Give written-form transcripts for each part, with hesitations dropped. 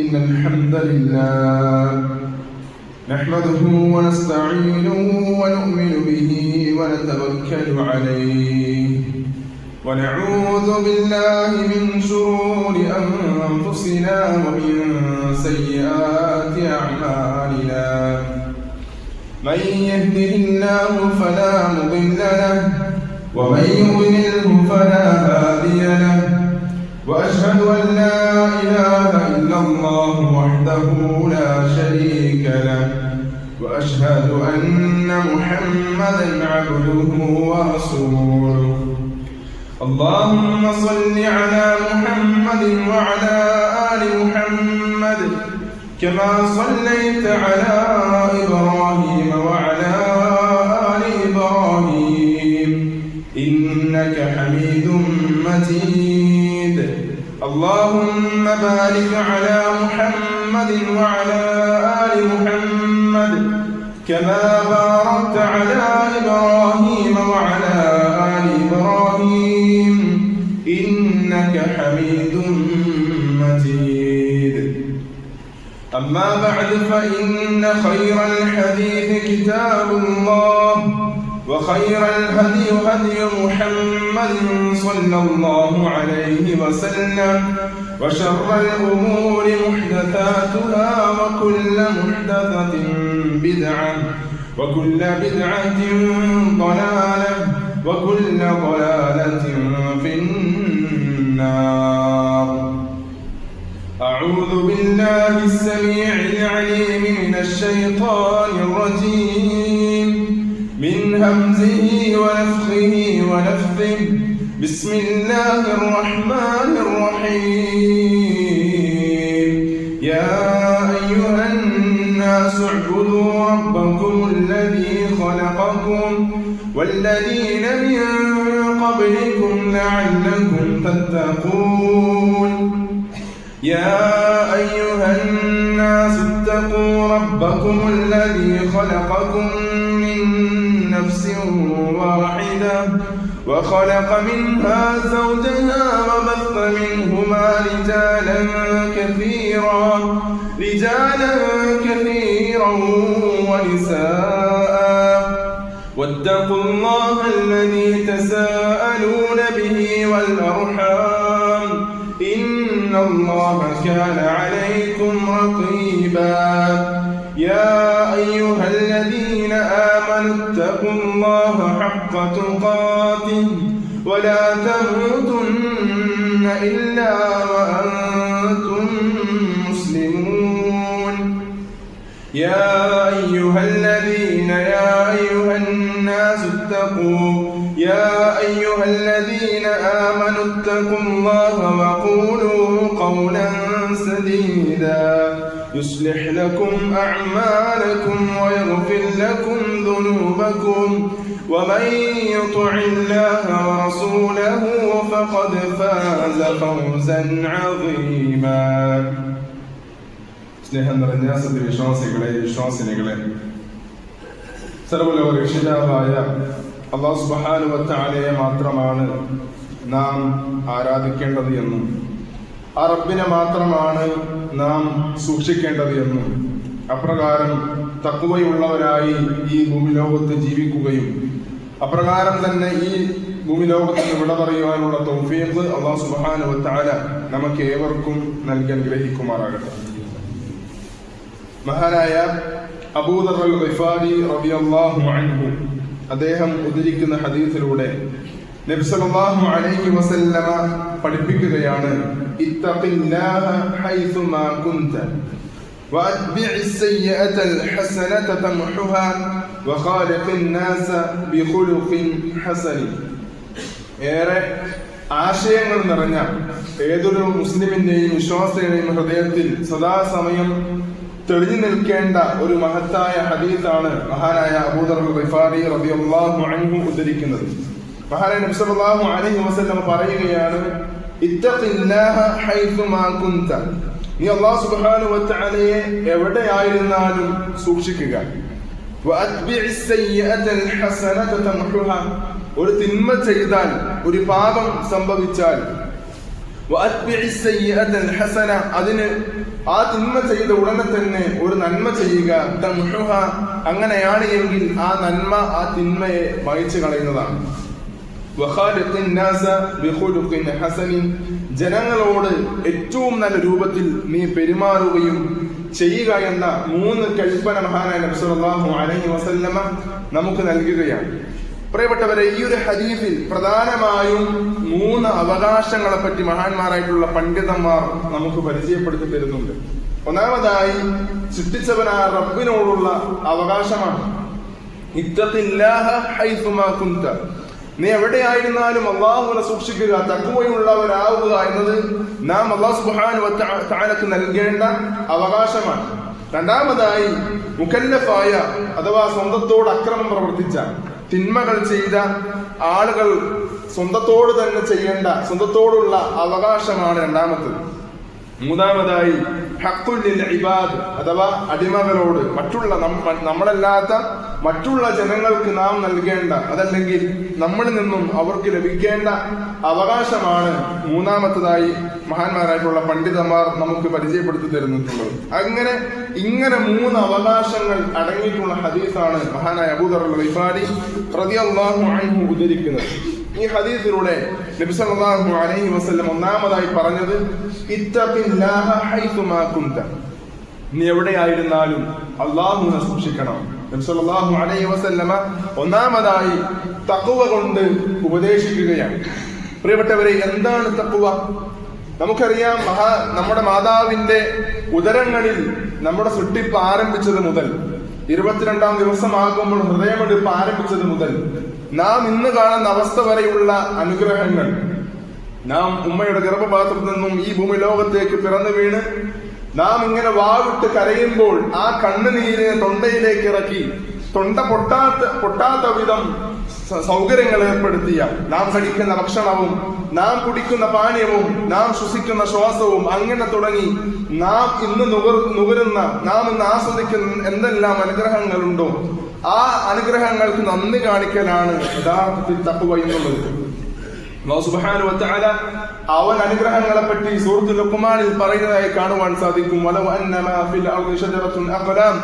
إن الحمد لله نحمده ونستعينه ونؤمن به ونتوكل عليه ونعوذ بالله من شرور أنفسنا ومن سيئات أعمالنا من يهده الله فلا مضل له ومن يضلله فلا هادي له وأشهد أن لا إله إلا الله وحده لا شريك له وأشهد أن محمدا عبده ورسوله اللهم صل على محمد وعلى آل محمد كما صليت على إبراهيم وعلى آل إبراهيم إنك حميد مجيد اللهم بارك على محمد وعلى آل محمد كما باركت على إبراهيم وعلى آل إبراهيم إنك حميد مجيد أما بعد فإن خير الحديث كتاب الله وخير الهدي هدي محمد صلى الله عليه وسلم وشر الأمور محدثاتها وكل محدثة بدعة وكل بدعة ضلالة وكل ضلالة في النار. أعوذ بالله السميع العليم من الشيطان الرجيم من همزه ونفخه ونفثه بسم الله الرحمن الرحيم يا أيها الناس اعبدوا ربكم الذي خلقكم والذين من قبلكم لعلكم تتقون يا أيها الناس اتقوا ربكم الذي خلقكم من نفس واحدة وخلق منها زوجها وبث منهما رجالا كثيرا ونساء واتقوا الله الذي تساءلون به والأرحام إن الله كان عليكم رقيبا يا أيها الذين آمنوا اتقوا الله حق تقاته ولا تموتن إلا وأنتم مسلمون يا أيها الذين آمنوا اتقوا الله وقولوا قولا سديدا يصلح لكم أعمالكم ويغفر لكم ذنوبكم ومن يطع الله ورسوله فقد فاز فوزا عظيما. സ്നേഹം നിറഞ്ഞ സത്യവിശ്വാസികളെ വിശ്വാസിനികളെ, സർവ്വലോക രക്ഷിതാവായ അല്ലാഹു സുബ്ഹാനഹു വ തആലയെ മാത്രമാണ് നാം ആരാധിക്കേണ്ടത് എന്നും ആ റബ്ബിനെ മാത്രമാണ് നാം സൂക്ഷിക്കേണ്ടത് എന്നും അപ്രകാരം തഖ്വയുള്ളവരായി ഈ ഭൂമിലോകത്ത് ജീവിക്കുകയും അപ്രകാരം തന്നെ ഈ ഭൂമിലോകത്തിന് വിട പറയുവാനുള്ള തൗഫീഖ് അല്ലാഹു സുബ്ഹാനഹു വ തആല നമുക്ക് ഏവർക്കും നൽകി അനുഗ്രഹിക്കുമാറാകട്ടെ. മഹാനായ അബൂദർ അൽ ഗിഫാരി റളിയല്ലാഹു അൻഹു അദ്ദേഹം ഉദ്ധരിക്കുന്ന ഹദീസിലൂടെ നബി സല്ലല്ലാഹു അലൈഹി വസല്ലമ പഠിപ്പിക്കുകയാണ്, ഇത്തഖില്ലാഹ ഹൈസുമാ കുൻത വഅത്ബിഇസ് സയ്യിഅതൽ ഹസനത തംഹുഹാ വഖാലിഖിൻ നാസ ബിഖുലുഖിൻ ഹസൻ. ഏറെ ആശയങ്ങൾ നിറഞ്ഞ ഏതൊരു മുസ്ലിമിന്റെയും വിശ്വാസിയുടെയും ഹൃദയത്തിൽ സദാസമയം തെളിഞ്ഞു നിൽക്കേണ്ട ഒരു മഹത്തായ ഹദീസാണ് മഹാനായ അബൂദർ അൽ ഗിഫാരി റളിയല്ലാഹു അൻഹു ഉദ്ധരിക്കുന്നത്. മഹാനായ നബി സല്ലല്ലാഹു അലൈഹി വസല്ലം പറയുകയാണ്, ഇത്തഖില്ലാഹ ഹൈസുമാ കുൻത. നീ അല്ലാഹു സുബ്ഹാനഹു വ തആലയെ എവിടെയായിരുന്നാലും സൂക്ഷിക്കുക. വഅത്ബിഇസ് സയ്യിഅതൽ ഹസനത തംഹുഹാ. ഒരു തിന്മ ചെയ്താൽ, ഒരു പാപം സംഭവിച്ചാൽ അതിന് ആ തിന്മ ചെയ്ത ഉടനെ തന്നെ ഒരു നന്മ ചെയ്യുക. അങ്ങനെയാണ് എങ്കിൽ ആ നന്മ ആ തിന്മയെ മായ്ച്ചു കളയുന്നതാണ്. ജനങ്ങളോട് ഏറ്റവും നല്ല രൂപത്തിൽ നീ പെരുമാറുകയും ചെയ്യുക എന്ന 3 കൽപ്പന മഹാനായ നബി സല്ലല്ലാഹു അലൈഹി വസല്ലമ നമുക്ക് നൽകുകയാണ്. പ്രിയപ്പെട്ടവരെ, ഈ ഒരു ഹദീസിൽ പ്രധാനമായും 3 അവകാശങ്ങളെ പറ്റി മഹാന്മാരായിട്ടുള്ള പണ്ഡിതന്മാർ നമുക്ക് പരിചയപ്പെടുത്തി തരുന്നുണ്ട്. ഒന്നാമതായി സൃഷ്ടിച്ചവനായ റബ്ബിനോടുള്ള അവകാശമാണ്. ഇത്തഖില്ലാഹ ഹൈസുമാ കുന്ത, നീ എവിടെയായിരുന്നാലും അള്ളാഹുവിനെ സൂക്ഷിക്കുക, തഖ്വയുള്ളവരാവുക എന്നത് നാം അല്ലാഹു സുബ്ഹാനഹു വ തആലക്ക് നൽകേണ്ട അവകാശമാണ്. രണ്ടാമതായി മുകല്ലഫായ അഥവാ സ്വന്തത്തോട് അക്രമം പ്രവർത്തിച്ച തിന്മകൾ ചെയ്ത ആളുകൾ സ്വന്തത്തോട് തന്നെ ചെയ്യേണ്ട സ്വന്തത്തോടുള്ള അവകാശമാണ് രണ്ടാമത്തത്. മൂന്നാമതായി ഹഖ്ഖുൽ ലിൽ ഇബാദ് അഥവാ അടിമകളോട്, നമ്മളല്ലാത്ത മറ്റുള്ള ജനങ്ങൾക്ക് നാം നൽകേണ്ട, അതല്ലെങ്കിൽ നമ്മളിൽ നിന്നും അവർക്ക് ലഭിക്കേണ്ട അവകാശമാണ് മൂന്നാമത്തതായി മഹാന്മാരായിട്ടുള്ള പണ്ഡിതന്മാർ നമുക്ക് പരിചയപ്പെടുത്തി തരുന്നിട്ടുള്ളത്. ഇങ്ങനെ 3 അവകാശങ്ങൾ അടങ്ങിയിട്ടുള്ള ഹദീസാണ് മഹാനായ അബൂദർ അൽ-ഗിഫാരി റളിയല്ലാഹു അൻഹു ഉദ്ധരിക്കുന്നത്. ഈ ഹദീസിലൂടെ നബി സല്ലല്ലാഹു അലൈഹി വസല്ലം ഒന്നാമതായി പറഞ്ഞത് ഇത്തഖില്ലാഹ ഹൈസുമാ കുന്ത, നീ എവിടെയായിരുന്നാലും അല്ലാഹുവിനെ സൂക്ഷിക്കണം. നബി സല്ലല്ലാഹു അലൈഹി വസല്ലമ ഒന്നാമതായി തഖ്വ കൊണ്ട് ഉപദേശിക്കുകയാണ്. പ്രിയപ്പെട്ടവരെ, എന്താണ് തഖ്വ? നമുക്കറിയാം, നമ്മുടെ മാതാവിന്റെ ഉദരങ്ങളിൽ നമ്മുടെ സൃഷ്ടിപ്പ് ആരംഭിച്ചത് മുതൽ 22-ാം ദിവസമാകുമ്പോൾ ഹൃദയമെടുപ്പ് ആരംഭിച്ചത് മുതൽ നാം ഇന്ന് കാണുന്ന അവസ്ഥ വരെയുള്ള അനുഗ്രഹങ്ങൾ, നാം ഉമ്മയുടെ ഗർഭപാത്രത്തിൽ നിന്നും ഈ ഭൂമി ലോകത്തേക്ക് പിറന്നു വീണ് നാം ഇങ്ങനെ വാവിട്ട് കരയുമ്പോൾ ആ കണ്ണുനീരിനെ തൊണ്ടയിലേക്ക് ഇറക്കി തൊണ്ട പൊട്ടാത്ത വിധം സൗകര്യങ്ങൾ ഏർപ്പെടുത്തിയ, നാം കഴിക്കുന്ന ഭക്ഷണവും നാം കുടിക്കുന്ന പാനീയവും നാം ശ്വസിക്കുന്ന ശ്വാസവും അങ്ങനെ തുടങ്ങി നാം ഇന്ന് നുകരുന്ന, നാം ഇന്ന് ആസ്വദിക്കുന്ന എന്തെല്ലാം അനുഗ്രഹങ്ങളുണ്ടോ ആ അനുഗ്രഹങ്ങൾക്ക് നന്ദി കാണിക്കലാണ് യഥാർത്ഥത്തിൽ തഖ്വ എന്നുള്ളത്. അല്ലാഹു സുബ്ഹാനഹു വ തആല അവൻ അനുഗ്രഹങ്ങളെ പറ്റി സൂറത്തുൽ ലുഖ്മാനിൽ പറയുന്നതായി കാണുവാൻ സാധിക്കും. വലൗ അന്നമാ ഫിൽ അർദി ഷജറത്തുൻ അഖ്ലാം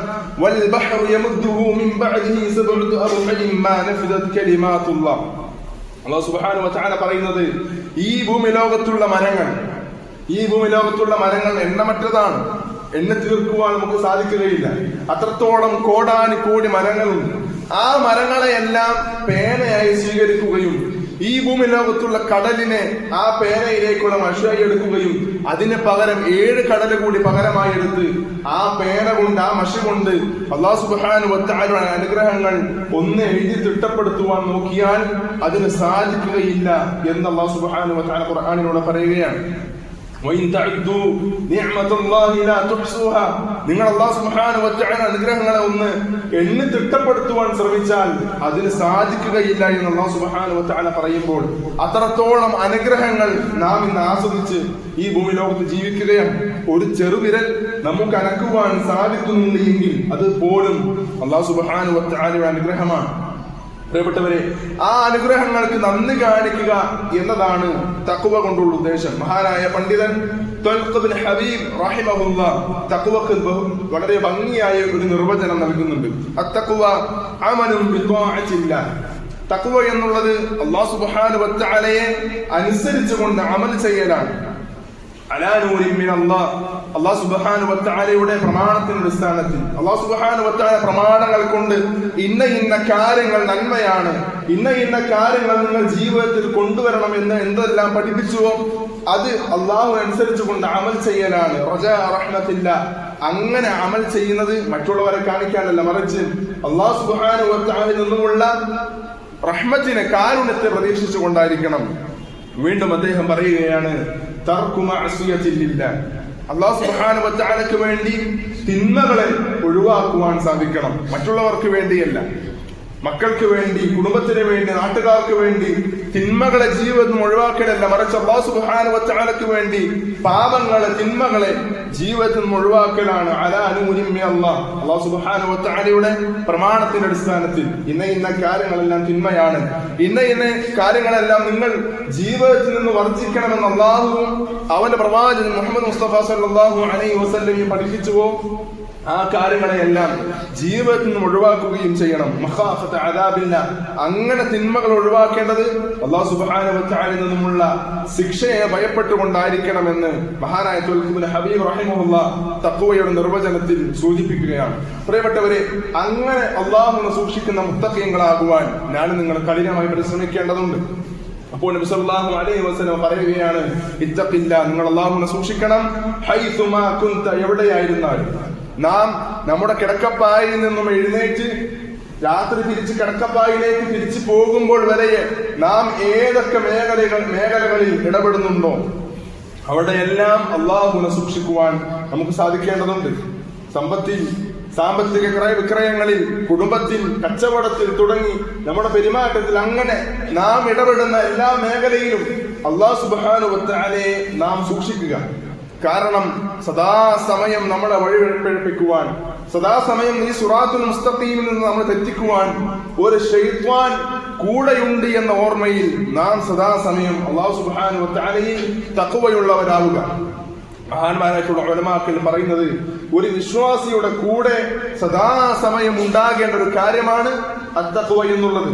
വൽ ബഹ്റു യമുദ്ദുഹു മിൻ ബഅദിഹി സബ്ഉ അബ്ഹുരിൻ മാ നഫദത് കലിമാത്തുല്ലാഹ്. അല്ലാഹു സുബ്ഹാനഹു വ തആല പറയുന്നത്, ഈ ഭൂമി ലോകത്തുള്ള മരങ്ങൾ എണ്ണമറ്റതാണ്, എണ്ണ തീർക്കുവാൻ നമുക്ക് സാധിക്കുകയില്ല. അത്രത്തോളം കോടാനുകോടി മരങ്ങളുണ്ട്. ആ മരങ്ങളെയെല്ലാം പേനയായി സ്വീകരിക്കുകയും ഈ ഭൂമി ലോകത്തുള്ള കടലിനെ ആ പേനയിലേക്കുള്ള മഷിയായി എടുക്കുകയും അതിന് പകരം 7 കടൽ കൂടി പകരമായി എടുത്ത് ആ പേന കൊണ്ട്, ആ മഷി കൊണ്ട് അല്ലാഹു സുബ്ഹാനഹു വ തആല അനുഗ്രഹങ്ങൾ ഒന്ന് എഴുതി തിട്ടപ്പെടുത്തുവാൻ നോക്കിയാൽ അതിന് സാധിക്കുകയില്ല എന്ന് അല്ലാഹു സുബ്ഹാനഹു വ തആല ഖുർആനിലൂടെ പറയുകയാണ്. നിങ്ങൾ അല്ലാഹു സുബ്ഹാനഹു വ തആല അനുഗ്രഹങ്ങളെ ഒന്ന് എണ്ണി തിട്ടപ്പെടുത്തുവാൻ ശ്രമിച്ചാൽ അതിന് സാധിക്കുകയില്ല എന്ന് അല്ലാഹു സുബ്ഹാനഹു വ തആല പറയുമ്പോൾ, അത്രത്തോളം അനുഗ്രഹങ്ങൾ നാം ഇന്ന് ആസ്വദിച്ച് ഈ ഭൂമി ലോകത്ത് ജീവിക്കുകയാണ്. ഒരു ചെറുവിരൽ നമുക്ക് അനക്കുവാൻ സാധിക്കുന്നുണ്ട് എങ്കിൽ അത് പോലും അല്ലാഹു സുബ്ഹാനഹു വ തആലയുടെ അനുഗ്രഹമാണ്. പ്രിയപ്പെട്ടവരെ, ആ അനുഗ്രഹങ്ങൾക്ക് നന്ദി കാണിക്കുക എന്നതാണ് തഖ്വ കൊണ്ടുള്ള ഉദ്ദേശം. മഹാനായ പണ്ഡിതൻ ത്വൽഖ് ബിൻ ഹബീബ് റഹിമഹുല്ലാഹ് തഖ്വക്ക് വളരെ ഭംഗിയായ ഒരു നിർവചനം നൽകുന്നുണ്ട്. അത്തഖ്വ അമലുൻ ബിത്വാഅത്തില്ലാഹ്. തഖ്വ എന്നുള്ളത് അല്ലാഹു സുബ്ഹാനഹു വ തആലയെ അനുസരിച്ചുകൊണ്ട് അമൽ ചെയ്യലാണ്. അലാ നൂരിൻ മിനല്ലാഹ്, അല്ലാഹു സുബ്ഹാനഹു വ തആലയുടെ പ്രമാണത്തിന്റെ അടിസ്ഥാനത്തിൽ അല്ലാഹു സുബ്ഹാനഹു വ തആല പ്രമാണങ്ങൾ കൊണ്ട് ഇന്ന കാര്യങ്ങൾ നന്മയാണ്, ഇന്ന കാര്യങ്ങൾ നിങ്ങൾ ജീവിതത്തിൽ കൊണ്ടുവരണം എന്ന് എന്തെല്ലാം പഠിപ്പിച്ചുവോ അത് അല്ലാഹു അനുസരിച്ച് കൊണ്ട് അമൽ ചെയ്യലാണ്. റജാ റഹ്മത്തില്ലാഹ്. അങ്ങനെ അമൽ ചെയ്യുന്നത് മറ്റുള്ളവരെ കാണിക്കാനല്ല, മറിച്ച് അല്ലാഹു സുബ്ഹാനഹു വ തആലയിൽ നിന്നുമുള്ള റഹ്മത്തിനെ, കാരുണ്യത്തെ പ്രതീക്ഷിച്ചുകൊണ്ടായിരിക്കണം. വീണ്ടും അദ്ദേഹം പറയുകയാണ്, തർക്കു മഅസിയത്തില്ലാഹ്. അല്ലാഹു സുബ്ഹാനഹു വ തആലയ്ക്ക് വേണ്ടി തിന്മകളെ ഒഴിവാക്കുവാൻ സാധിക്കണം, മറ്റുള്ളവർക്ക് വേണ്ടിയല്ല. മക്കൾക്ക് വേണ്ടി, കുടുംബത്തിന് വേണ്ടി, നാട്ടുകാർക്ക് വേണ്ടി തിന്മകളെ ജീവിതത്തിൽ ഒഴിവാക്കലല്ല, മറിച്ച് അല്ലാഹു സുബ്ഹാനഹു വ തആലക്ക് വേണ്ടി പാപങ്ങളെ, തിന്മകളെ ജീവിതത്തിൽ നിന്ന് ഒഴിവാക്കലാണ്. അലാ നൂരിൻ മിൻ അല്ലാഹ്, അല്ലാഹു സുബ്ഹാനഹു വ തആലയുടെ പ്രമാണത്തിന്റെ അടിസ്ഥാനത്തിൽ ഇന്ന കാര്യങ്ങളെല്ലാം തിന്മയാണ്, ഇന്ന കാര്യങ്ങളെല്ലാം നിങ്ങൾ ജീവിതത്തിൽ നിന്ന് വർജിക്കണമെന്ന് അല്ലാഹുവും അവന്റെ പ്രവാചകൻ മുഹമ്മദ് മുസ്തഫ സല്ലല്ലാഹു അലൈഹി വസല്ലം പഠിപ്പിച്ചുവോ ആ കാര്യങ്ങളെയെല്ലാം ജീവിതത്തിൽ നിന്ന് ഒഴിവാക്കുകയും ചെയ്യണം. മഖാഫത അദാബില്ല, അങ്ങനെ തിന്മകൾ ഒഴിവാക്കേണ്ടത് അല്ലാഹു സുബ്ഹാനഹു വ തആലയിൽ നിന്നുമുള്ള ശിക്ഷയെ ഭയപ്പെട്ടുകൊണ്ടായിരിക്കണമെന്ന് മഹാനായ തുൽഖുബ്നു ഹബീബ് റഹിമഹുല്ലാഹ് തഖ്വയുടെ നിർവചനത്തിൽ സൂചിപ്പിക്കുകയാണ്. പ്രിയപ്പെട്ടവരെ, അങ്ങനെ അല്ലാഹുവിനെ സൂക്ഷിക്കുന്ന മുത്തഖീങ്ങളാകുവാൻ ഞാൻ നിങ്ങൾ കഠിനമായി പരിശ്രമിക്കേണ്ടതുണ്ട്. അപ്പോൾ നബി സല്ലല്ലാഹു അലൈഹി വസല്ലം പറയുകയാണ്, ഇത്തഖില്ലാ, നിങ്ങൾ അല്ലാഹുവിനെ സൂക്ഷിക്കണം. ഹൈസുമാ കുന്ത, എവിടെയായിരുന്നാലും. നാം നമ്മുടെ കിടക്കപ്പായിൽ നിന്നും എഴുന്നേറ്റ് രാത്രി തിരിച്ച് കിടക്കപ്പായിലേക്ക് തിരിച്ചു പോകുമ്പോൾ വരെ നാം ഏതൊക്കെ മേഖലകളിൽ ഇടപെടുന്നുണ്ടോ അവിടെയെല്ലാം അല്ലാഹുവിനെ സൂക്ഷിക്കുവാൻ നമുക്ക് സാധിക്കേണ്ടതുണ്ട്. സമ്പത്തിൽ, സാമ്പത്തിക ക്രയവിക്രയങ്ങളിൽ, കുടുംബത്തിൽ, കച്ചവടത്തിൽ തുടങ്ങി നമ്മുടെ പെരുമാറ്റത്തിൽ, അങ്ങനെ നാം ഇടപെടുന്ന എല്ലാ മേഖലയിലും അല്ലാഹു സുബ്ഹാനഹു വ തആലയെ നാം സൂക്ഷിക്കുക. കാരണം സദാസമയം നമ്മളെ വഴിപിഴപ്പിക്കുവാൻ, സദാസമയം ഈ സിറാത്തുൽ മുസ്തഖീമിൽ നിന്ന് നമ്മൾ തെറ്റിക്കുവാൻ ഒരു ശൈത്വാൻ കൂടെയുണ്ട് എന്ന ഓർമ്മയിൽ നാം സദാസമയം അല്ലാഹു സുബ്ഹാനഹു വ തആലയിൽ തഖ്വയുള്ളവരാവുക. മഹാന്മാരായിട്ടുള്ള ഉലമാക്കൾ പറയുന്നത്, ഒരു വിശ്വാസിയുടെ കൂടെ സദാസമയം ഉണ്ടാകേണ്ട ഒരു കാര്യമാണ് അത്തഖ്വ എന്നുള്ളത്.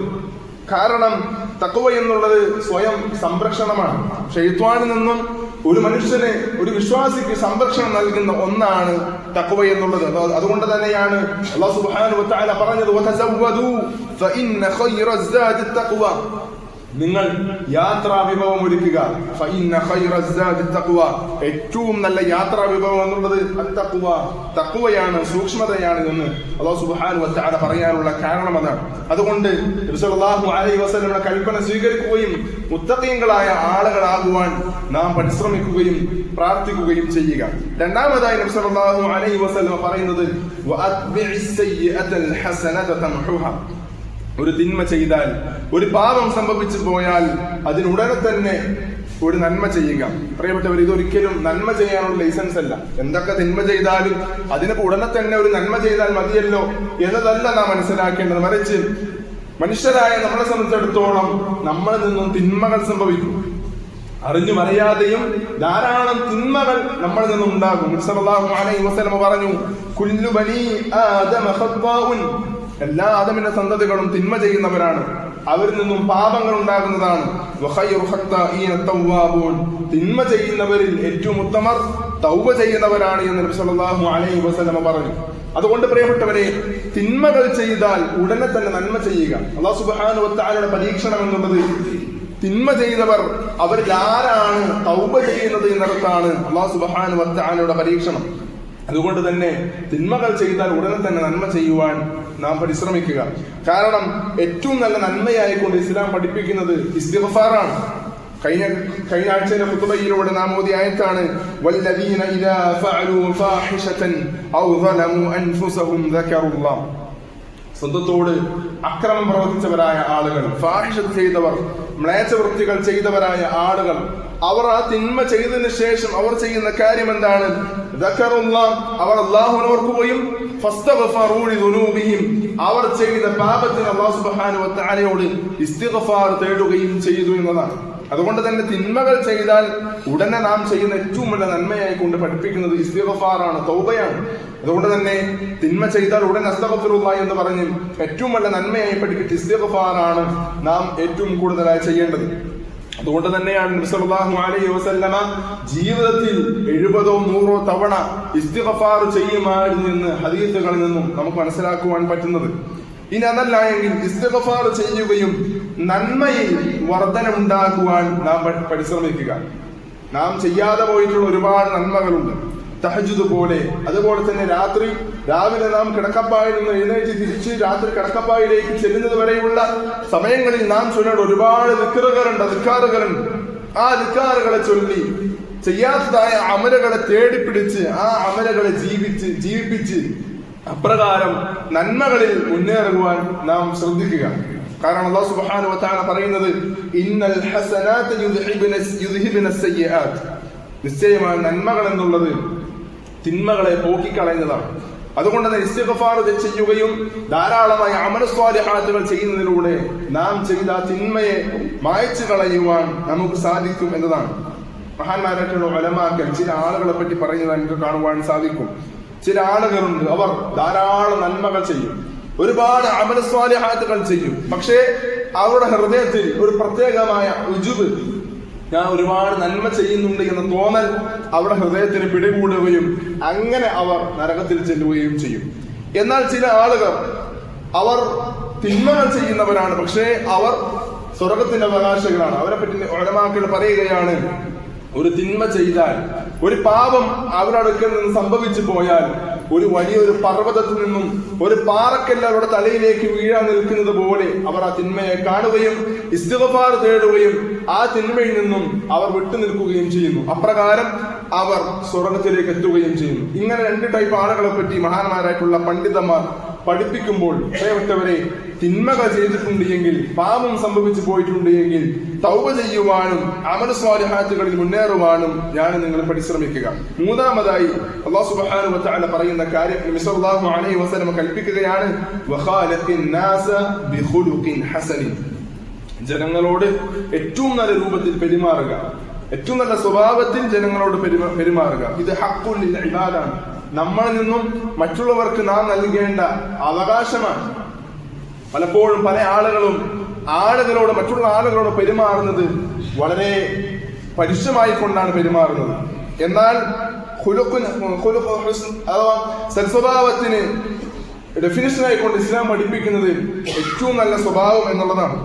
കാരണം തഖ്വ എന്നുള്ളത് സ്വയം സംരക്ഷണമാണ്. ശൈത്വാനിൽ നിന്നും ഒരു മനുഷ്യന്, ഒരു വിശ്വാസിക്ക് സംരക്ഷണം നൽകുന്ന ഒന്നാണ് തഖ്വ എന്നുള്ളത്. അതുകൊണ്ട് തന്നെയാണ് അല്ലാഹു സുബ്ഹാനഹു വ തആല പറഞ്ഞത്, വതസവ്വദൂ ഫഇന്ന ഖൈറസ്സാദി തഖ്വ, നിങ്ങൾ യാത്രാ വിഭവം ഒരുക്കുക. ഫഇന്ന ഖൈറസ്സാദി തഖ്വ, ഏറ്റവും നല്ല യാത്രാ വിഭവം എന്നുള്ളത് അത്തഖ്വ, തഖ്വയാണ്, സൂക്ഷ്മതയാണ് എന്ന് അല്ലാഹു സുബ്ഹാനഹു വ തആല പറയാനുള്ള കാരണം അതാണ്. അതുകൊണ്ട് നബി സല്ലല്ലാഹു അലൈഹി വസല്ലമയുടെ കൽപ്പന സ്വീകരിക്കുകയും മുത്തഖീങ്ങളായ ആളുകളാകുവാൻ നാം പരിശ്രമിക്കുകയും പ്രാർത്ഥിക്കുകയും ചെയ്യുക. രണ്ടാമതായി നബി സല്ലല്ലാഹു അലൈഹി വസല്ലം പറയുന്നത്, വഅത്ബിഇസ് സയ്യിഅതൽ ഹസനത തംഹുഹ, ഒരു തിന്മ ചെയ്താൽ, ഒരു പാപം സംഭവിച്ചു പോയാൽ അതിനുടനെ തന്നെ ഒരു നന്മ ചെയ്യുക. പ്രിയപ്പെട്ടവർ, ഇതൊരിക്കലും നന്മ ചെയ്യാനുള്ള ലൈസൻസ് അല്ല. എന്തൊക്കെ തിന്മ ചെയ്താലും അതിന് ഉടനെ തന്നെ ഒരു നന്മ ചെയ്താൽ മതിയല്ലോ എന്നതല്ല നാം മനസ്സിലാക്കേണ്ടത്. മറിച്ച് മനുഷ്യരായ നമ്മളെ സംബന്ധിച്ചിടത്തോളം നമ്മളിൽ നിന്നും തിന്മകൾ സംഭവിക്കും. അറിഞ്ഞും അറിയാതെയും ധാരാളം തിന്മകൾ നമ്മളിൽ നിന്നും ഉണ്ടാകും. സല്ലല്ലാഹു അലൈഹി വസല്ലം പറഞ്ഞു, കുല്ലു ബനീ ആദമ ഖത്താഉൻ, എല്ലാ ആദമിന്റെ സന്തതികളും തിന്മ ചെയ്യുന്നവരാണ്, അവരിൽ നിന്നും പാപങ്ങൾ ഉണ്ടാകുന്നതാണ്. തിന്മ ചെയ്യുന്നവരിൽ ഏറ്റവും ഉത്തമർ തൗബ ചെയ്യുന്നവരാണ് എന്ന് നബി സല്ലല്ലാഹു അലൈഹി വസല്ലം പറഞ്ഞു. അതുകൊണ്ട് പ്രിയപ്പെട്ടവരെ, തിന്മകൾ ചെയ്താൽ ഉടനെ തന്നെ നന്മ ചെയ്യുക. അല്ലാഹു സുബ്ഹാനഹു വ തആലയുടെ പരീക്ഷണം എന്നുള്ളത് തിന്മ ചെയ്തവർ അവരിൽ ആരാണ് തൗബ ചെയ്യുന്നത് എന്നിടത്താണ് അല്ലാഹു സുബ്ഹാനഹു വ തആലയുടെ പരീക്ഷണം. അതുകൊണ്ട് തന്നെ തിന്മകൾ ചെയ്താൽ ഉടനെ തന്നെ നന്മ ചെയ്യുവാൻ നാം പരിശ്രമിക്കുക. കാരണം ഏറ്റവും നല്ല നന്മയായിക്കൊണ്ട് ഇസ്ലാം പഠിപ്പിക്കുന്നത് ഇസ്തിഗ്ഫാറാണ്. കഴിഞ്ഞ ആഴ്ചയിലെ ഖുതുബയിലൂടെ നാം ഓതിയ ആയത്താണ്, വല്ലദീന ഇദാ ഫഅലൂ ഫാഹിഷതൻ ഔ ളലമു അൻഫുസഹും ദക്കറുല്ലാഹ്, സ്വന്തത്തോട് അക്രമം പ്രവർത്തിച്ചവരായ ആളുകൾ, ഫാഹിഷത്ത് ചെയ്തവർ, മ്ലേച്ഛവൃത്തികൾ ചെയ്തവരായ ആളുകൾ, അവർ ആ തിന്മ ചെയ്തതിനു ശേഷം അവർ ചെയ്യുന്ന കാര്യം എന്താണ്? ദക്കറുല്ലാഹ്, അവർ അല്ലാഹുവിനെ ഓർക്കുകയും ഫസ്തഗ്ഫറൂ ലിദുനൂബിഹിം, അവർ ചെയ്ത പാപത്തിന് അല്ലാഹു സുബ്ഹാനഹു വ തആലയോട് ഇസ്തിഗ്ഫാർ തേടുകയും ചെയ്തു എന്നതാണ്. അതുകൊണ്ട് തന്നെ തിന്മകൾ ചെയ്താൽ ഉടനെ നാം ചെയ്യുന്ന ഏറ്റവും വലിയ നന്മയായി കൊണ്ട് പഠിപ്പിക്കുന്നത് ഇസ്തിഗ്ഫാറാണ്, തൗബയാണ്. അതുകൊണ്ട് തന്നെ തിന്മ ചെയ്താൽ ഉടൻ അസ്തഗ്ഫിറുല്ലാഹ് എന്ന് പറഞ്ഞ് ഏറ്റവും വലിയ നന്മയായി പഠിപ്പിച്ച ഇസ്തിഗ്ഫാറാണ് നാം ഏറ്റവും കൂടുതലായി ചെയ്യേണ്ടത്. അതുകൊണ്ട് തന്നെയാണ് നബി സല്ലല്ലാഹു അലൈഹി വസല്ലമ ജീവിതത്തിൽ 70 100 തവണ ഇസ്തിഗ്ഫാർ ചെയ്യുമായിരുന്നു എന്ന് ഹദീസുകളിൽ നിന്നും നമുക്ക് മനസ്സിലാക്കുവാൻ പറ്റുന്നത്. ഇനി അതല്ല എങ്കിൽ ഇസ്തിഗ്ഫാർ ചെയ്യുകയും നന്മയിൽ വർധനമുണ്ടാക്കുവാൻ നാം പരിശ്രമിക്കുക. നാം ചെയ്യാതെ പോയിട്ടുള്ള ഒരുപാട് നന്മകളുണ്ട്. തഹജ്ജുദ് പോലെ, അതുപോലെ തന്നെ രാവിലെ നാം കിടക്കപ്പായിൽ നിന്ന് എഴുന്നേറ്റ് തിരിച്ച് രാത്രി കിടക്കപ്പായിലേക്ക് ചെല്ലുന്നത് വരെയുള്ള സമയങ്ങളിൽ നാം ചൊല്ലേണ്ട ഒരുപാട് ദിക്റുകളുണ്ട്. ആ ദിക്റുകളെ ചൊല്ലി ചെയ്യാത്തതായ അമലുകളെ തേടിപ്പിടിച്ച് ആ അമലുകളെ ജീവിപ്പിച്ച് അപ്രകാരം നന്മകളിൽ മുന്നേറുവാൻ നാം ശ്രദ്ധിക്കുക. കാരണം അല്ലാഹു സുബ്ഹാനഹു വ തആല പറയുന്നത് ഇന്നൽ ഹസനാത യുദ്ഹിബുന സയ്യിആത്ത്, നിശ്ചയമായി നന്മകൾ എന്നുള്ളത് തിന്മകളെ പോക്കിക്കളയുന്നതാണ്. അതുകൊണ്ട് തന്നെ ഇസ്തിഗ്ഫാർ ചെയ്യുകയും ധാരാളമായി അമൽ സ്വാലിഹാത്തുകൾ ചെയ്യുന്നതിലൂടെ നാം ചെയ്ത തിന്മയെ മായ്ച്ചു കളയുവാൻ നമുക്ക് സാധിക്കും എന്നതാണ്. മഹാന്മാരായിട്ടുള്ള ഉലമാക്കൾ ചില ആളുകളെ പറ്റി പറയുന്നത് നമുക്ക് കാണുവാൻ സാധിക്കും. ചില ആളുകളുണ്ട്, അവർ ധാരാളം നന്മകൾ ചെയ്യും, ഒരുപാട് അമൽ സ്വാലിഹാത്തുകൾ ചെയ്യും, പക്ഷേ അവരുടെ ഹൃദയത്തിൽ ഒരു പ്രത്യേകമായ ഉജുബ്, ഞാൻ ഒരുപാട് നന്മ ചെയ്യുന്നുണ്ട് എന്ന തോന്നൽ അവരുടെ ഹൃദയത്തിന് പിടികൂടുകയും അങ്ങനെ അവർ നരകത്തിൽ ചെല്ലുകയും ചെയ്യും. എന്നാൽ ചില ആളുകൾ അവർ തിന്മകൾ ചെയ്യുന്നവരാണ്, പക്ഷേ അവർ സ്വർഗത്തിന്റെ അവകാശികളാണ്. അവരെ പറ്റി ഉലമാക്കൾ പറയുകയാണ്, ഒരു തിന്മ ചെയ്താൽ, ഒരു പാപം അവരുടെ അടുക്കൽ നിന്ന് സംഭവിച്ചു പോയാൽ ഒരു വലിയൊരു പർവ്വതത്തിൽ നിന്നും ഒരു പാറക്കല്ല് അവരുടെ തലയിലേക്ക് വീഴാൻ നിൽക്കുന്നത് പോലെ അവർ ആ തിന്മയെ കാണുകയും ഇസ്തിഗ്ഫാർ തേടുകയും ആ തിന്മയിൽ നിന്നും അവർ വിട്ടുനിൽക്കുകയും ചെയ്യുന്നു. അപ്രകാരം അവർ സ്വർഗത്തിലേക്ക് എത്തുകയും ചെയ്യുന്നു. ഇങ്ങനെ രണ്ട് ടൈപ്പ് ആളുകളെ പറ്റി മഹാന്മാരായിട്ടുള്ള പണ്ഡിതന്മാർ പഠിപ്പിക്കുമ്പോൾ, പ്രിയപ്പെട്ടവരെ, തിന്മകൾ ചെയ്തിട്ടുണ്ട് എങ്കിൽ, പാപം സംഭവിച്ചു പോയിട്ടുണ്ട് എങ്കിൽ തൗബ ചെയ്യുവാനും അമൽ സ്വാലിഹാത്തുകളിൽ മുന്നേറുവാനും ഞാൻ നിങ്ങൾ പരിശ്രമിക്കുക. മൂന്നാമതായി അല്ലാഹു സുബ്ഹാനഹു വ തആല പറയുന്ന കാര്യം നബി സല്ലല്ലാഹു അലൈഹി വസല്ലം കൽപ്പിക്കുകയാണ്, വഖാലഖിൻ നാസ ബിഖുലുഖിൻ ഹസനിൻ, ജനങ്ങളോട് ഏറ്റവും നല്ല രൂപത്തിൽ പെരുമാറുക, ഏറ്റവും നല്ല സ്വഭാവത്തിൽ ജനങ്ങളോട് പെരുമാറുക. ഇത് ഹഖ്ഖുൽ ലിൽ ഇബാദാണ്, നമ്മളിൽ നിന്നും മറ്റുള്ളവർക്ക് നാം നൽകേണ്ട അവകാശമാണ്. പലപ്പോഴും പല ആളുകളോട് മറ്റുള്ള ആളുകളോട് പെരുമാറുന്നത് വളരെ പരുഷമായിക്കൊണ്ടാണ് പെരുമാറുന്നത്. എന്നാൽ അഥവാ സൽസ്വഭാവത്തിന് ഡെഫിനിഷനായിക്കൊണ്ട് ഇസ്ലാം പഠിപ്പിക്കുന്നത് ഏറ്റവും നല്ല സ്വഭാവം എന്നുള്ളതാണ്,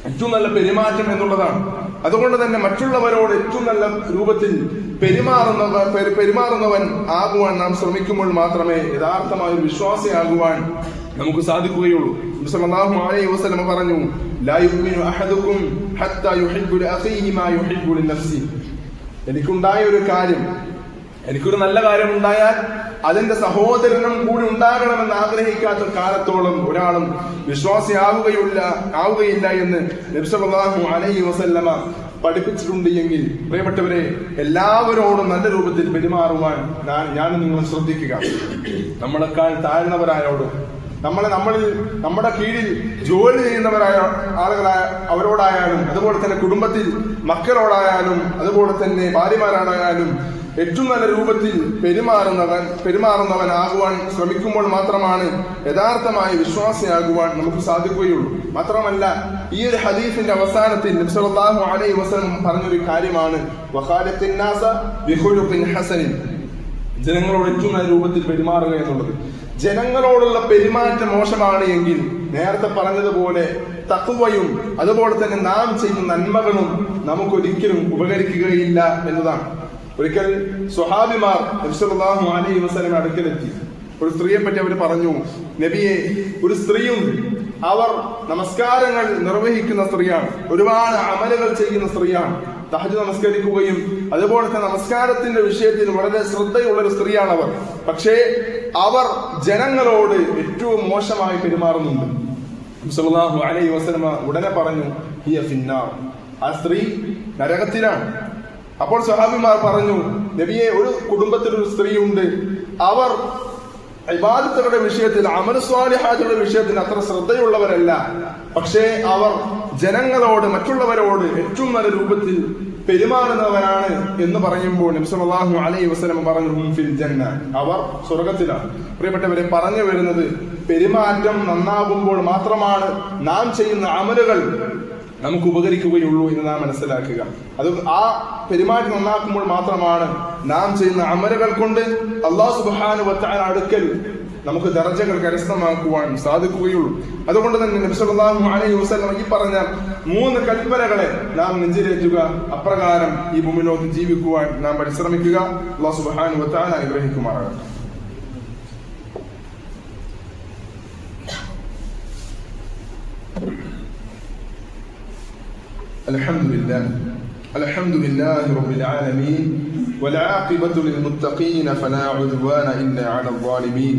ഏറ്റവും നല്ല പെരുമാറ്റം എന്നുള്ളതാണ്. അതുകൊണ്ട് തന്നെ മറ്റുള്ളവരോട് ഏറ്റവും നല്ല രൂപത്തിൽ പെരുമാറുന്നവൻ ആകുവാൻ നാം ശ്രമിക്കുമ്പോൾ മാത്രമേ യഥാർത്ഥമായ ഒരു വിശ്വാസിയാകുവാൻ നമുക്ക് സാധിക്കുകയുള്ളൂ. സല്ലല്ലാഹു അലൈഹി വസല്ലം പറഞ്ഞു, ലാ യുമിനു അഹദുക്കും ഹത്താ യുഹിബ്ബു ലഅഖീഹി മാ യുഹിബ്ബു ലിനഫ്സിഹി. എനിക്കുണ്ടായ ഒരു കാര്യം, എനിക്കൊരു നല്ല കാര്യം ഉണ്ടായാൽ അതിന്റെ സഹോദരനും കൂടി ഉണ്ടാകണമെന്ന് ആഗ്രഹിക്കാത്ത കാലത്തോളം ഒരാളും വിശ്വാസിയാവുകയില്ല എന്ന് നബി സല്ലല്ലാഹു അലൈഹി വസല്ലമ പഠിപ്പിച്ചിട്ടുണ്ട് എങ്കിൽ, പ്രിയപ്പെട്ടവരെ, എല്ലാവരോടും നല്ല രൂപത്തിൽ പെരുമാറുവാൻ ഞാൻ നിങ്ങൾ ശ്രദ്ധിക്കുക. നമ്മളെക്കാൾ താഴ്ന്നവരായോടും നമ്മുടെ കീഴിൽ ജോലി ചെയ്യുന്നവരായ അവരോടായാലും, അതുപോലെ തന്നെ കുടുംബത്തിൽ മക്കളോടായാലും, അതുപോലെ തന്നെ ഭാര്യമാരോടായാലും ഏറ്റവും നല്ല രൂപത്തിൽ പെരുമാറുന്നവനാകുവാൻ ശ്രമിക്കുമ്പോൾ മാത്രമാണ് യഥാർത്ഥമായി വിശ്വാസിയാകുവാൻ നമുക്ക് സാധിക്കുകയുള്ളൂ. മാത്രമല്ല, ഈ ഒരു ഹദീസിന്റെ അവസാനത്തിൽ നബി സല്ലല്ലാഹു അലൈഹി വസല്ലം പറഞ്ഞൊരു കാര്യമാണ്, വഖാലത്തിൻ നാസ ബിഖുലുഖിൻ ഹസനിൻ, ജനങ്ങളോട് ഏറ്റവും നല്ല രൂപത്തിൽ പെരുമാറുക എന്നുള്ളത്. ജനങ്ങളോടുള്ള പെരുമാറ്റം മോശമാണ് എങ്കിൽ നേരത്തെ പറഞ്ഞതുപോലെ തഖ്വയും അതുപോലെ തന്നെ നാം ചെയ്യുന്ന നന്മകളും നമുക്കൊരിക്കലും ഉപകരിക്കുകയില്ല എന്നതാണ്. ഒരിക്കൽ സ്വഹാബിമാർ നബി സല്ലല്ലാഹു അലൈഹി വസല്ലം അടുക്കലെത്തി. ഒരു സ്ത്രീയെ പറ്റി അവർ പറഞ്ഞു, നബിയെ, ഒരു സ്ത്രീയുണ്ട്, അവർ നമസ്കാരങ്ങൾ നിർവഹിക്കുന്ന സ്ത്രീയാണ്, ഒരുപാട് അമലുകൾ ചെയ്യുന്ന സ്ത്രീയാണ്, തഹജ്ജുദ് നമസ്കരിക്കുകയും അതുപോലെ തന്നെ നമസ്കാരത്തിന്റെ വിഷയത്തിൽ വളരെ ശ്രദ്ധയുള്ള ഒരു സ്ത്രീയാണ് അവർ. പക്ഷേ അവർ ജനങ്ങളോട് ഏറ്റവും മോശമായി പെരുമാറുന്നുണ്ട്. നബി സല്ലല്ലാഹു അലൈഹി വസല്ലം ഉടനെ പറഞ്ഞു, ഹിയ ഫിന്നാർ, ആ സ്ത്രീ നരകത്തിലാണ്. അപ്പോൾ സ്വഹാബിമാർ പറഞ്ഞു, നബിയെ, ഒരു കുടുംബത്തിൽ ഒരു സ്ത്രീയുണ്ട്, അവർ ഇബാദത്തുകളുടെ വിഷയത്തിൽ, അമൽ സ്വാലിഹാത്തുകളുടെ വിഷയത്തിൽ അത്ര ശ്രദ്ധയുള്ളവരല്ല, പക്ഷേ അവർ ജനങ്ങളോട്, മറ്റുള്ളവരോട് ഏറ്റവും നല്ല രൂപത്തിൽ പെരുമാറുന്നവരാണ് എന്ന് പറയുമ്പോൾ നബി സല്ലല്ലാഹു അലൈഹി വസല്ലം പറഞ്ഞു, ഹും ഫിൽ ജന്ന, അവർ സ്വർഗത്തിലാണ്. പ്രിയപ്പെട്ടവരെ, പറഞ്ഞു വരുന്നത്, പെരുമാറ്റം നന്നാകുമ്പോൾ മാത്രമാണ് നാം ചെയ്യുന്ന അമലുകൾ നമുക്ക് ഉപകരിക്കുകയുള്ളൂ എന്ന് നാം മനസ്സിലാക്കുക. അത് ആ പെരുമാറ്റം നന്നാക്കുമ്പോൾ മാത്രമാണ് നാം ചെയ്യുന്ന അമലുകൾ കൊണ്ട് അല്ലാഹു സുബ്ഹാനഹു വ തആല അടുക്കൽ നമുക്ക് ദർജകൾ കരസ്ഥമാക്കുവാൻ സാധിക്കുകയുള്ളൂ. അതുകൊണ്ട് തന്നെ നബി സല്ലല്ലാഹു അലൈഹി വസല്ലം ഈ പറഞ്ഞ 3 കൽപ്പനകളെ നാം നെഞ്ചിലേറ്റുക, അപ്രകാരം ഈ ഭൂമിലോകത്ത് ജീവിക്കുവാൻ നാം പരിശ്രമിക്കുക. അല്ലാഹു സുബ്ഹാനഹു വ തആല അനുഗ്രഹിക്കുമാറാകട്ടെ. الحمد لله رب العالمين والعاقبة للمتقين فلا عدوان إلا على الظالمين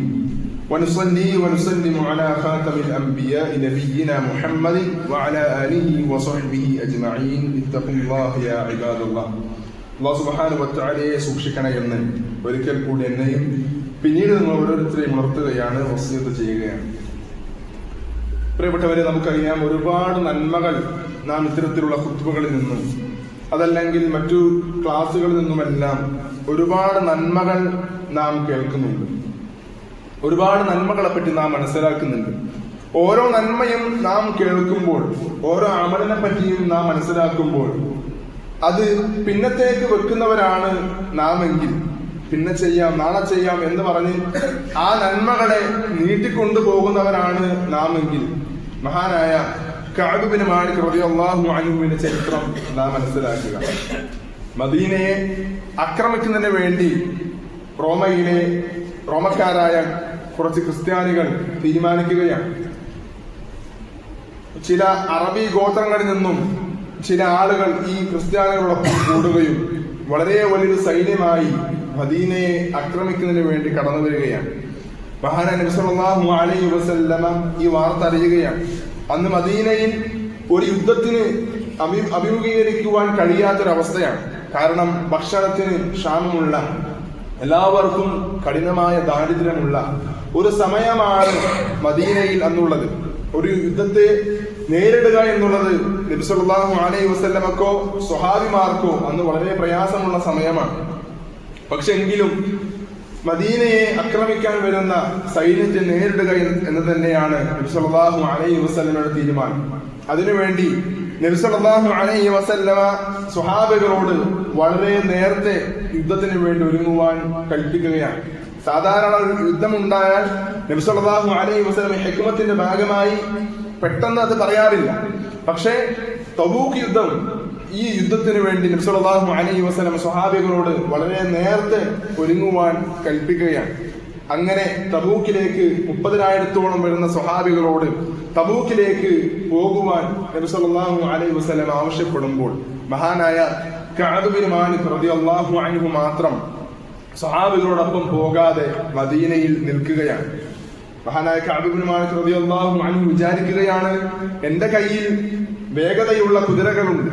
ونصلي ونسلم على خاتم الأنبياء نبينا محمد وعلى آله وصحبه أجمعين اتقوا الله يا عباد الله. അല്ലാഹു സുബ്ഹാനഹു വ തആലയെ സൂക്ഷിക്കണേ എന്ന് ഒരിക്കൽ കൂടി എന്നെയും പിന്നീട് നിങ്ങൾ ഓരോരുത്തരെയും ഉണർത്തുകയാണ്, വസിയത്ത് ചെയ്യുകയാണ്. പ്രിയപ്പെട്ടവരെ, നമുക്കറിയാം ഒരുപാട് നന്മകൾ നാം ഇത്തരത്തിലുള്ള ഖുത്ബകളിൽ നിന്നും അതല്ലെങ്കിൽ മറ്റു ക്ലാസുകളിൽ നിന്നുമെല്ലാം ഒരുപാട് നന്മകൾ നാം കേൾക്കുന്നുണ്ട്. ഒരുപാട് നന്മകളെ പറ്റി നാം മനസ്സിലാക്കുന്നുണ്ട്. ഓരോ നന്മയും നാം കേൾക്കുമ്പോൾ, ഓരോ അമലിനെ പറ്റിയും നാം മനസ്സിലാക്കുമ്പോൾ അത് പിന്നത്തേക്ക് വെക്കുന്നവരാണ് നാമെങ്കിൽ, പിന്നെ ചെയ്യാം, നാളെ ചെയ്യാം എന്ന് പറഞ്ഞ് ആ നന്മകളെ നീട്ടിക്കൊണ്ടു പോകുന്നവരാണ് നാമെങ്കിൽ മഹാനായ കഅബ് ബിൻ മാലിക് റളിയല്ലാഹു അൻഹുവിന്റെ ചരിത്രം നാം മനസ്സിലാക്കുക. മദീനയെ ആക്രമിക്കുന്നതിന് വേണ്ടി റോമക്കാരായ കുറച്ച് ക്രിസ്ത്യാനികൾ തീരുമാനിക്കുകയാണ്. ചില അറബി ഗോത്രങ്ങളിൽ നിന്നും ചില ആളുകൾ ഈ ക്രിസ്ത്യാനികളോടൊപ്പം കൂടുകയും വളരെ വലിയൊരു സൈന്യമായി മദീനയെ ആക്രമിക്കുന്നതിന് വേണ്ടി കടന്നു വരികയാണ്. മഹാനായ നബി സല്ലല്ലാഹു അലൈഹി വസല്ലമ ഈ വാർത്ത അറിയുകയാണ്. അന്ന് മദീനയിൽ ഒരു യുദ്ധത്തിന് അഭിമുഖീകരിക്കുവാൻ കഴിയാത്തൊരവസ്ഥയാണ്. കാരണം ഭക്ഷണത്തിന് ക്ഷാമമുള്ള, എല്ലാവർക്കും കഠിനമായ ദാരിദ്ര്യമുള്ള ഒരു സമയമാണ് മദീനയിൽ അന്നുള്ളത്. ഒരു യുദ്ധത്തെ നേരിടുക എന്നുള്ളത് നബി സല്ലല്ലാഹു അലൈഹി വസല്ലമക്കോ സ്വഹാബിമാർക്കോ അന്ന് വളരെ പ്രയാസമുള്ള സമയമാണ്. പക്ഷെ എങ്കിലും മദീനയെ ആക്രമിക്കാൻ വരുന്ന സൈന്യത്തെ നേരിടുക എന്ന് തന്നെയാണ് നബി സല്ലല്ലാഹു അലൈഹി വസല്ലമയുടെ തീരുമാനം. അതിനുവേണ്ടി നബി സല്ലല്ലാഹു അലൈഹി വസല്ലമ സ്വഹാബികളോട് വളരെ നേരത്തെ യുദ്ധത്തിന് വേണ്ടി ഒരുങ്ങുവാൻ കൽപ്പിക്കുകയാണ്. സാധാരണ യുദ്ധമുണ്ടായാൽ നബി സല്ലല്ലാഹു അലൈഹി വസല്ലമ ഹിക്മത്തിന്റെ ഭാഗമായി പെട്ടെന്ന് അത് പറയാറില്ല. പക്ഷേ തബൂക്ക് യുദ്ധം, ഈ യുദ്ധത്തിന് വേണ്ടി നബി സല്ലല്ലാഹു അലൈഹി വസല്ലം സ്വഹാബികളോട് വളരെ നേരത്തെ ഒരുങ്ങുവാൻ കൽപ്പിക്കുകയാണ്. അങ്ങനെ തബൂക്കിലേക്ക് 30,000-ഓളം വരുന്ന സ്വഹാബികളോട് തബൂക്കിലേക്ക് പോകുവാൻ നബി സല്ലല്ലാഹു അലൈഹി വസല്ലം ആവശ്യപ്പെടുമ്പോൾ മഹാനായ കഅബ് ബിൻ മാലിക് റളിയല്ലാഹു അൻഹു മാത്രം സ്വഹാബികളോടൊപ്പം പോകാതെ മദീനയിൽ നിൽക്കുകയാണ്. മഹാനായ കഅബ് ബിൻ മാലിക് റളിയല്ലാഹു അൻഹു വിചാരിക്കുകയാണ്, എന്റെ കയ്യിൽ വേഗതയുള്ള കുതിരകളുണ്ട്,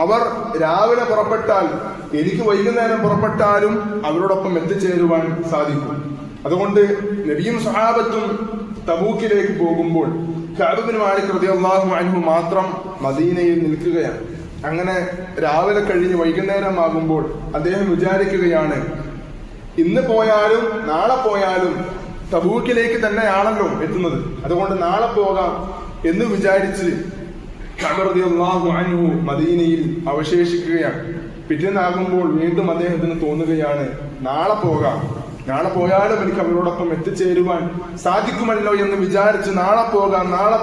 അവർ രാവിലെ പുറപ്പെട്ടാൽ എനിക്ക് വൈകുന്നേരം പുറപ്പെട്ടാലും അവരോടൊപ്പം എത്തിച്ചേരുവാൻ സാധിക്കും. അതുകൊണ്ട് നബിയും സ്വഹാബത്തും തബൂക്കിലേക്ക് പോകുമ്പോൾ കഅബ് ബിൻ മാലിക് റളിയല്ലാഹു അൻഹു മാത്രം മദീനയിൽ നിൽക്കുകയാണ്. അങ്ങനെ രാവിലെ കഴിഞ്ഞ് വൈകുന്നേരം ആകുമ്പോൾ അദ്ദേഹം വിചാരിക്കുകയാണ്, ഇന്ന് പോയാലും നാളെ പോയാലും തബൂക്കിലേക്ക് തന്നെയാണല്ലോ എത്തുന്നത്, അതുകൊണ്ട് നാളെ പോകാം എന്ന് വിചാരിച്ച് കഅബ് റളിയല്ലാഹു അൻഹു മദീനയിൽ അവശേഷിക്കുകയാണ്. പിറ്റേന്നാകുമ്പോൾ വീണ്ടും അദ്ദേഹത്തിന് തോന്നുകയാണ്, നാളെ പോകാം, നാളെ പോയാലും എനിക്ക് അവരോടൊപ്പം എത്തിച്ചേരുവാൻ സാധിക്കുമല്ലോ എന്ന് വിചാരിച്ച് നാളെ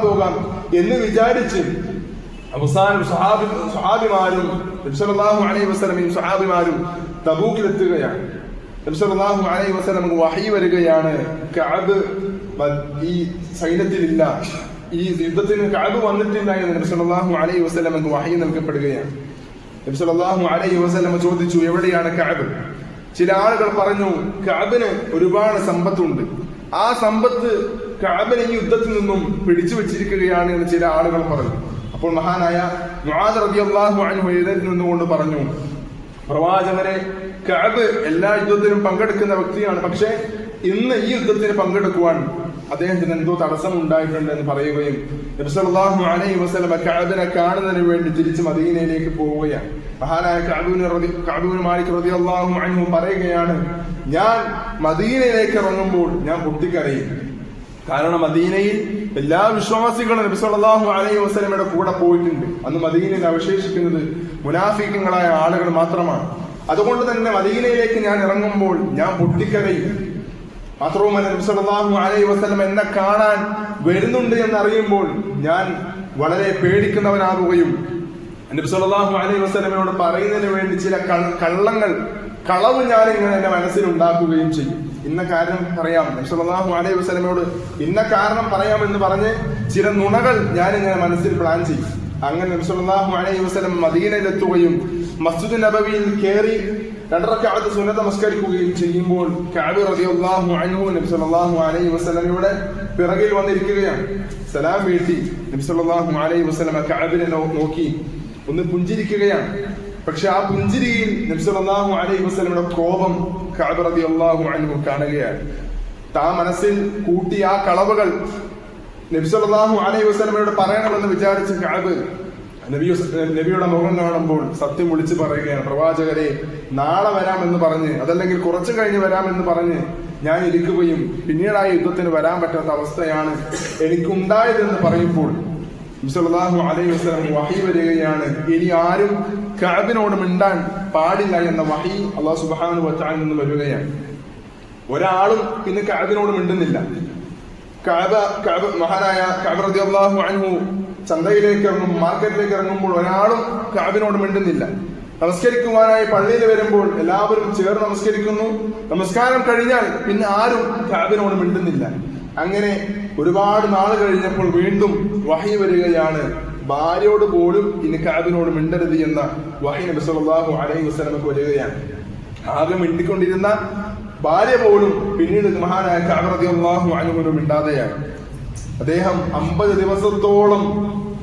പോകാം എന്ന് വിചാരിച്ച് അവസാനം സ്വഹാബിമാരും നബി സല്ലല്ലാഹു അലൈഹി വസല്ലമയും സ്വഹാബിമാരും തബൂക്കിലെത്തുകയാണ്. നബി സല്ലല്ലാഹു അലൈഹി വസല്ലം വഹയി വരികയാണ്, കഅബ് ഈ സൈന്യത്തിലില്ല, ഈ യുദ്ധത്തിന് കഅബ് വന്നിട്ടില്ല എന്ന് നബി സല്ലല്ലാഹു അലൈഹി വസല്ലം വഹയി നൽകപ്പെടുകയാണ്. നബി സല്ലല്ലാഹു അലൈഹി വസല്ലം ചോദിച്ചു, എവിടെയാണ് കഅബ്? ചില ആളുകൾ പറഞ്ഞു, കഅബിന് ഒരുപാട് സമ്പത്തുണ്ട്, ആ സമ്പത്ത് കഅബിനെ ഈ യുദ്ധത്തിൽ നിന്നും പിടിച്ചു വെച്ചിരിക്കുകയാണ് എന്ന് ചില ആളുകൾ പറഞ്ഞു. അപ്പോൾ മഹാനായ മുആദ് റളിയല്ലാഹു അൻഹു എഴുന്നേറ്റ് നിന്നുകൊണ്ട് പറഞ്ഞു, പ്രവാചകരെ, കഅബ് എല്ലാ യുദ്ധത്തിലും പങ്കെടുക്കുന്ന വ്യക്തിയാണ്, പക്ഷെ ഇന്ന് ഈ യുദ്ധത്തിന് പങ്കെടുക്കുവാൻ അദ്ദേഹത്തിന് എന്തോ തടസ്സം ഉണ്ടായിട്ടുണ്ട് എന്ന് പറയുകയും നബി സല്ലല്ലാഹു അലൈഹി വസല്ലം കഅബിനെ കാണുന്നതിന് വേണ്ടി തിരിച്ച് മദീനയിലേക്ക് പോവുകയാണ്. മഹാനായ കഅബ് ബിൻ മാലിക് റളിയല്ലാഹു അൻഹു പറയുകയാണ്, ഞാൻ മദീനയിലേക്ക് ഇറങ്ങുമ്പോൾ ഞാൻ പൊട്ടിക്കരയും. കാരണം മദീനയിൽ എല്ലാ വിശ്വാസികളും നബി സല്ലല്ലാഹു അലൈഹി വസല്ലമയുടെ കൂടെ പോയിട്ടുണ്ട്. അന്ന് മദീനയിൽ അവശേഷിക്കുന്നത് മുനാഫിക്കുകളായ ആളുകൾ മാത്രമാണ്. അതുകൊണ്ട് തന്നെ മദീനയിലേക്ക് ഞാൻ ഇറങ്ങുമ്പോൾ ഞാൻ പൊട്ടിക്കരയും. മാത്രവുമല്ല, നബി സല്ലല്ലാഹു അലൈഹി വസല്ലം എന്നെ കാണാൻ വരുന്നുണ്ട് എന്നറിയുമ്പോൾ ഞാൻ വളരെ പേടിക്കുന്നവനാകുകയും നബി സല്ലല്ലാഹു അലൈഹി വസല്ലമയോട് പറയുന്നതിന് വേണ്ടി ചില കളവ് ഞാൻ ഇങ്ങനെ എന്റെ മനസ്സിൽ ഉണ്ടാക്കുകയും ചെയ്യും. ഇന്ന കാരണം പറയാം, നബി സല്ലല്ലാഹു അലൈഹി വസല്ലമയോട് ഇന്ന കാരണം പറയാമെന്ന് പറഞ്ഞ് ചില നുണകൾ ഞാൻ ഇങ്ങനെ മനസ്സിൽ പ്ലാൻ ചെയ്യും. അങ്ങനെ നബി സല്ലല്ലാഹു അലൈഹി വസല്ലം മദീനയിലെത്തുകയും മസ്ജിദ് നബവിയിൽ കയറി 2 റക്അത്ത് സുന്നത്ത് നമസ്കരിക്കുകയും ചെയ്യുമ്പോൾ കഅബ് റളിയല്ലാഹു അൻഹു നബി സല്ലല്ലാഹു അലൈഹി വസല്ലമയുടെ പിറകിൽ വന്നിരിക്കുകയാണ്. സലാം വീട്ടി നബി സല്ലല്ലാഹു അലൈഹി വസല്ലമ കഅബിനെ നോക്കി ഒന്ന് പുഞ്ചിരിക്കുകയാണ്. പക്ഷെ ആ പുഞ്ചിരിയിൽ നബി സല്ലല്ലാഹു അലൈഹി വസല്ലമയുടെ കോപം കഅബ് റളിയല്ലാഹു അൻഹു കാണുകയാണ്. താൻ മനസ്സിൽ കൂട്ടിയ ആ കളവുകൾ നബി സല്ലല്ലാഹു അലൈഹി വസല്ലമയോട് പറയണമെന്ന് വിചാരിച്ച കഅബ് നബിയുടെ മുഖം കാണുമ്പോൾ സത്യം വിളിച്ചു പറയുകയാണ്, പ്രവാചകരെ നാളെ വരാമെന്ന് പറഞ്ഞ്, അതല്ലെങ്കിൽ കുറച്ചു കഴിഞ്ഞ് വരാമെന്ന് പറഞ്ഞ് ഞാൻ ഇരിക്കുകയും പിന്നീട് ആ യുദ്ധത്തിന് വരാൻ പറ്റാത്ത അവസ്ഥയാണ് എനിക്കുണ്ടായതെന്ന് പറയുമ്പോൾ നബി സല്ലല്ലാഹു അലൈഹി വസല്ലം വഹി വരികയാണ്, ഇനി ആരും കഅബിനോട് മിണ്ടാൻ പാടില്ല എന്ന വഹി അല്ലാഹു സുബ്ഹാനഹു വ തആല നിന്ന് വരികയാണ്. ഒരാളും പിന്നെ കഅബിനോട് മിണ്ടുന്നില്ല. മഹാനായ കഅബ് റളിയല്ലാഹു അൻഹു ചന്തയിലേക്ക് ഇറങ്ങും, മാർക്കറ്റിലേക്ക് ഇറങ്ങുമ്പോൾ ഒരാളും കഅബിനോട് മിണ്ടുന്നില്ല. നമസ്കരിക്കുവാനായി പള്ളിയിൽ വരുമ്പോൾ എല്ലാവരും ചേർന്ന് നമസ്കരിക്കുന്നു. നമസ്കാരം കഴിഞ്ഞാൽ പിന്നെ ആരും കഅബിനോട് മിണ്ടുന്നില്ല. അങ്ങനെ ഒരുപാട് നാൾ കഴിഞ്ഞപ്പോൾ വീണ്ടും വഹി വരികയാണ്, ഭാര്യയോട് പോലും ഇനി കഅബിനോട് മിണ്ടരുത് എന്ന വഹി നബി സല്ലല്ലാഹു അലൈഹി വസല്ലമക്ക് വരികയാണ്. ആകെ മിണ്ടിക്കൊണ്ടിരുന്ന ഭാര്യ പോലും പിന്നീട് മഹാനായ കഅബ് റളിയല്ലാഹു അൻഹു മിണ്ടാതെയായി. അദ്ദേഹം 50 ദിവസത്തോളം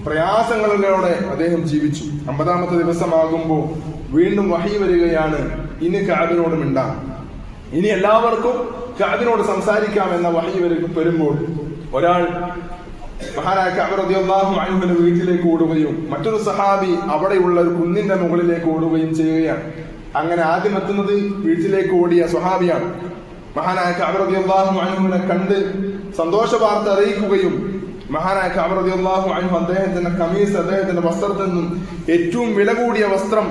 പ്രയാസങ്ങളിലൂടെ അദ്ദേഹം ജീവിച്ചു. 50ാമത്തെ ദിവസമാകുമ്പോൾ വീണ്ടും വഹി വരികയാണ്, ഇനി കഅബിനോട് മിണ്ടാം, ഇനി എല്ലാവർക്കും കഅബിനോട് സംസാരിക്കാം എന്ന വഹി വരുമ്പോൾ ഒരാൾ മഹാനായ കഅബ് റളിയല്ലാഹു അൻഹുവിന്റെ വീട്ടിലേക്ക് ഓടുകയും മറ്റൊരു സഹാബി അവിടെയുള്ള ഒരു കുന്നിന്റെ മുകളിലേക്ക് ഓടുകയും ചെയ്യുകയാണ്. അങ്ങനെ ആദ്യം എത്തുന്നത് വീട്ടിലേക്ക് ഓടിയ സ്വഹാബിയാണ്. മഹാനായ കഅബ് റളിയല്ലാഹു അൻഹുവിനെ കണ്ട് സന്തോഷ വാർത്ത അറിയിക്കുകയും മഹാനായ കഅബ് റളിയല്ലാഹു അൻഹു അദ്ദേഹത്തിന്റെ കമീസ്, അദ്ദേഹത്തിന്റെ വസ്ത്രത്തിൽ നിന്നും ഏറ്റവും വില കൂടിയ വസ്ത്രം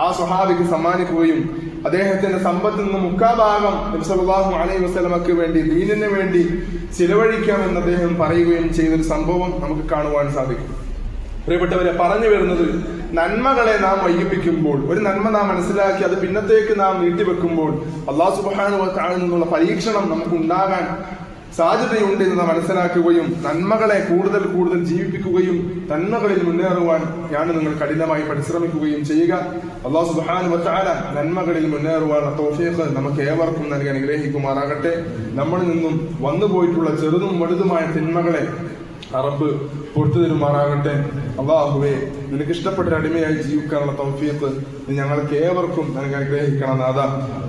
ആ സ്വഹാബിക്ക് സമ്മാനിക്കുകയും അദ്ദേഹത്തിന്റെ സമ്പത്തിൽ നിന്ന് 3/4 ഭാഗം നബി സല്ലല്ലാഹു അലൈഹി വസല്ലമക്ക് വേണ്ടി, ദീനിന് വേണ്ടി ചിലവഴിക്കാമെന്ന് അദ്ദേഹം പറയുകയും ചെയ്തൊരു സംഭവം നമുക്ക് കാണുവാൻ സാധിക്കും. പ്രിയപ്പെട്ടവരെ, പറഞ്ഞു വരുന്നത്, നന്മകളെ നാം വൈകിപ്പിക്കുമ്പോൾ, ഒരു നന്മ നാം മനസ്സിലാക്കി അത് പിന്നത്തേക്ക് നാം നീട്ടിവെക്കുമ്പോൾ അല്ലാഹു സുബ്ഹാനഹു വ തആലയിൽ നിന്നുള്ള പരീക്ഷണം നമുക്ക് ഉണ്ടാകാൻ സാധ്യതയുണ്ട് എന്ന് നാം മനസ്സിലാക്കുകയും നന്മകളെ കൂടുതൽ കൂടുതൽ ജീവിപ്പിക്കുകയും നന്മകളിൽ മുന്നേറുവാൻ നിങ്ങൾ കഠിനമായി പരിശ്രമിക്കുകയും ചെയ്യുക. അല്ലാഹു സുബ്ഹാനഹു വ തആല നന്മകളിൽ മുന്നേറുവാനുള്ള തൗഫീഖ് നമുക്ക് ഏവർക്കും നൽകി അനുഗ്രഹിക്കുമാറാകട്ടെ. നമ്മളിൽ നിന്നും വന്നുപോയിട്ടുള്ള ചെറുതും വലുതുമായ തിന്മകളെ റബ്ബ് പൊറത്തു തരുമാറാകട്ടെ. അല്ലാഹുവേ, നിനക്ക് ഇഷ്ടപ്പെട്ട അടിമയായി ജീവിക്കാനുള്ള തൗഫീഖ് നീ ഞങ്ങൾക്ക് ഏവർക്കും നിനക്ക് അനുഗ്രഹിക്കണം നാഥ.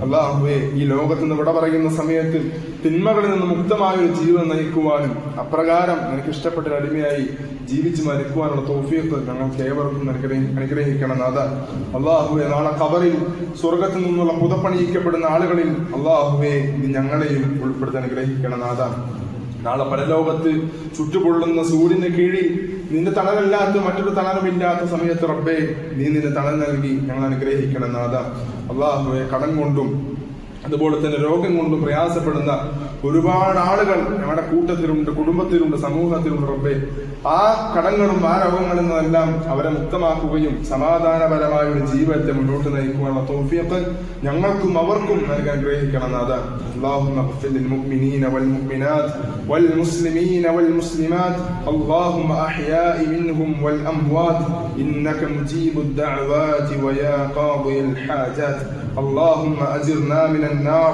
അല്ലാഹുവേ, ഈ ലോകത്ത് നിന്ന് വിട പറയുന്ന സമയത്ത് തിന്മകളിൽ നിന്ന് മുക്തമായ ഒരു ജീവിതം നയിക്കുവാനും അപ്രകാരം നിനക്ക് ഇഷ്ടപ്പെട്ട അടിമയായി ജീവിച്ച് മരിക്കുവാനുള്ള തൗഫീഖ് ഞങ്ങൾക്ക് ഏവർക്കും അനുഗ്രഹിക്കണം നാഥ. അല്ലാഹുവേ, നാളെ ഖബറിൽ സ്വർഗത്തിൽ നിന്നുള്ള പുതപ്പണിയിക്കപ്പെടുന്ന ആളുകളിൽ അല്ലാഹുവേ നീ ഞങ്ങളെയും ഉൾപ്പെടുത്തി അനുഗ്രഹിക്കണം നാഥ. നാളെ പരലോകത്ത് ചുറ്റുപൊള്ളുന്ന സൂര്യന് കീഴിൽ നിന്റെ തണലല്ലാത്ത മറ്റൊരു തണലുമില്ലാത്ത സമയത്ത് റബ്ബേ നീ നിന്റെ തണൽ നൽകി ഞങ്ങൾ അനുഗ്രഹിക്കണം നാഥ. അല്ലാഹുവേ, കടം കൊണ്ടും അതുപോലെ തന്നെ രോഗം കൊണ്ടും പ്രയാസപ്പെടുന്ന ഒരുപാട് ആളുകൾ ഞങ്ങളുടെ കൂട്ടത്തിലുണ്ട്, കുടുംബത്തിലുണ്ട്, സമൂഹത്തിലുണ്ട് റബ്ബേ. ആ കടങ്ങളും ആ രോഗങ്ങളിൽ നിന്നെല്ലാം അവരെ മുക്തമാക്കുകയും സമാധാനപരമായ ഒരു ജീവിതത്തെ മുന്നോട്ട് നയിക്കുവാനുള്ള തൗഫീഖ് ഞങ്ങൾക്കും അവർക്കും നൽകാൻ അനുഗ്രഹിക്കണം നാഥ. اللهم اغفر للمؤمنين والمؤمنات والمسلمين والمسلمات اللهم أحياء منهم والأموات إنك مجيب الدعوات ويا قاضي الحاجات. اللهم أجرنا من النار،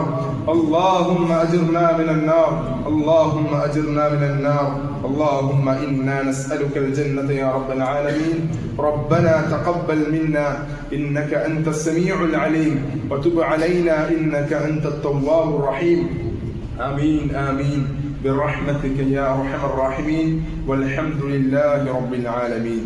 اللهم أجرنا من النار، اللهم أجرنا من النار. اللهم إنا نسألك الجنة يا رب العالمين. ربنا تقبل منا إنك أنت السميع العليم وتب علينا إنك أنت التواب الرحيم. آمين آمين برحمتك يا أرحم الراحمين والحمد لله رب العالمين.